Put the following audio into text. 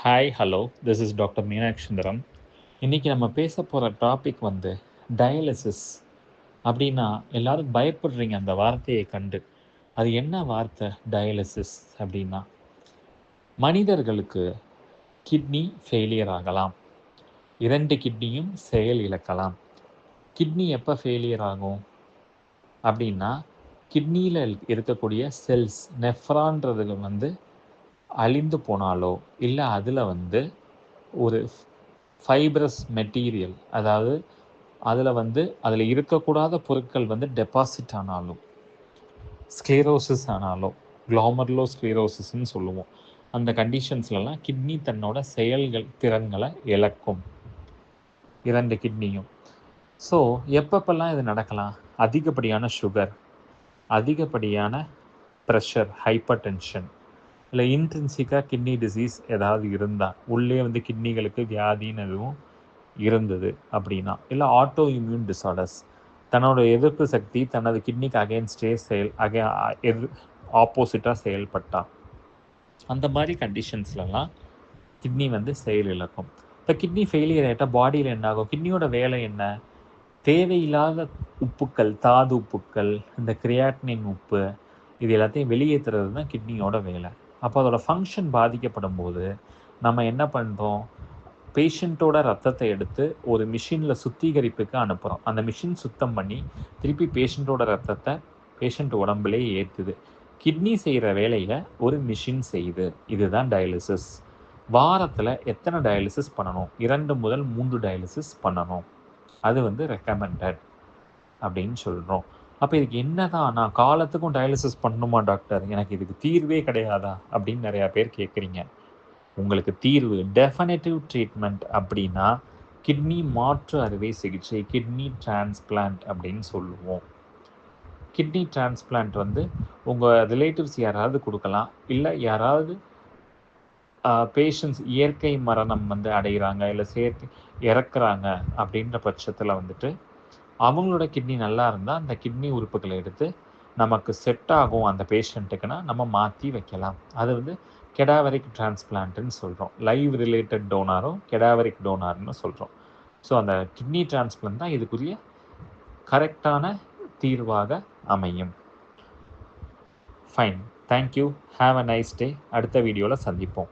Hi hello this is doctor Meenakshi Sundaram. இன்றைக்கி நம்ம பேச போகிற டாபிக் வந்து டயாலிசிஸ். அப்படின்னா எல்லாரும் பயப்படுறீங்க அந்த வார்த்தையை கண்டு. அது என்ன வார்த்தை டயாலிசிஸ் அப்படின்னா? மனிதர்களுக்கு கிட்னி ஃபெயிலியர் ஆகலாம், 2 கிட்னியும் செயல் இழக்கலாம். கிட்னி எப்போ ஃபெயிலியர் ஆகும் அப்படின்னா, கிட்னியில் இருக்கக்கூடிய செல்ஸ் நெஃப்ரான்றது வந்து அழிந்து போனாலோ, இல்லை அதில் வந்து ஒரு ஃபைப்ரஸ் மெட்டீரியல், அதாவது அதில் இருக்கக்கூடாத பொருட்கள் வந்து டெபாசிட் ஆனாலும், ஸ்க்ளீரோசிஸ் ஆனாலும், க்ளோமர்லோ ஸ்க்ளீரோசிஸ்ன்னு சொல்லுவோம். அந்த கண்டிஷன்ஸ்லலாம் கிட்னி தன்னோட திறன்களை இழக்கும், 2 கிட்னியும். ஸோ எப்பப்பெல்லாம் இது நடக்கலாம்? அதிகப்படியான சுகர், அதிகப்படியான ப்ரெஷர், ஹைப்பர் டென்ஷன், இல்லை இன்ட்ரின்சிக்காக கிட்னி டிசீஸ் ஏதாவது இருந்தால், உள்ளே வந்து கிட்னிகளுக்கு வியாதின்னு எதுவும் இருந்தது அப்படின்னா, இல்லை ஆட்டோ இம்யூன் டிஸார்டர்ஸ், தன்னோட எதிர்ப்பு சக்தி தனது கிட்னிக்கு அகேன்ஸ்டே ஆப்போசிட்டாக செயல்பட்டா, அந்த மாதிரி கண்டிஷன்ஸ்லலாம் கிட்னி வந்து செயல் இழக்கும். இப்போ கிட்னி ஃபெயிலியர் ஆகிட்டால் பாடியில் என்ன ஆகும்? கிட்னியோட வேலை என்ன? தேவையில்லாத உப்புக்கள், தாது உப்புக்கள், இந்த கிரியாட்டினின் உப்பு, இது எல்லாத்தையும் வெளியேற்றுறது தான் கிட்னியோட வேலை. அப்போ அதோட ஃபங்க்ஷன் பாதிக்கப்படும் போது நம்ம என்ன பண்ணுறோம்? பேஷண்ட்டோட ரத்தத்தை எடுத்து ஒரு மிஷினில் சுத்திகரிப்புக்கு அனுப்புகிறோம். அந்த மிஷின் சுத்தம் பண்ணி திருப்பி பேஷண்ட்டோட ரத்தத்தை பேஷண்ட் உடம்புலே ஏற்றுது. கிட்னி செய்கிற வேலையை ஒரு மிஷின் செய்யுது. இதுதான் டயாலிசிஸ். வாரத்தில் எத்தனை டயாலிசிஸ் பண்ணணும்? 2 முதல் 3 டயாலிசிஸ் பண்ணணும். அது வந்து ரெக்கமெண்டட் அப்படின்னு சொல்கிறோம். அப்போ இதுக்கு என்ன தான், நான் காலத்துக்கும் டயாலிசிஸ் பண்ணணுமா டாக்டர், எனக்கு இதுக்கு தீர்வே கிடையாதா அப்படின்னு நிறையா பேர் கேட்குறீங்க. உங்களுக்கு தீர்வு, டெஃபினட்டிவ் ட்ரீட்மெண்ட் அப்படின்னா கிட்னி மாற்று அறுவை சிகிச்சை, கிட்னி டிரான்ஸ்பிளான்ட் அப்படின்னு சொல்லுவோம். கிட்னி டிரான்ஸ்பிளான்ட் வந்து உங்கள் ரிலேட்டிவ்ஸ் யாராவது கொடுக்கலாம், இல்லை யாராவது பேஷண்ட்ஸ் இயற்கை மரணம் வந்து அடைகிறாங்க, இல்லை இறக்குறாங்க அப்படின்ற பட்சத்தில் வந்துட்டு அவங்களோட கிட்னி நல்லா இருந்தால் அந்த கிட்னி உறுப்புகளை எடுத்து நமக்கு செட் ஆகும் அந்த பேஷண்ட்டுக்குன்னா நம்ம மாற்றி வைக்கலாம். அது வந்து கெடாவரிக் டிரான்ஸ்பிளான்ட்னு சொல்கிறோம். லைவ் ரிலேட்டட் டோனாரும் கெடாவரிக் டோனார்னு சொல்கிறோம். ஸோ அந்த கிட்னி டிரான்ஸ்பிளான்ட் தான் இதுக்குரிய கரெக்டான தீர்வாக அமையும். Fine, thank you, have a nice day. அடுத்த வீடியோவில் சந்திப்போம்.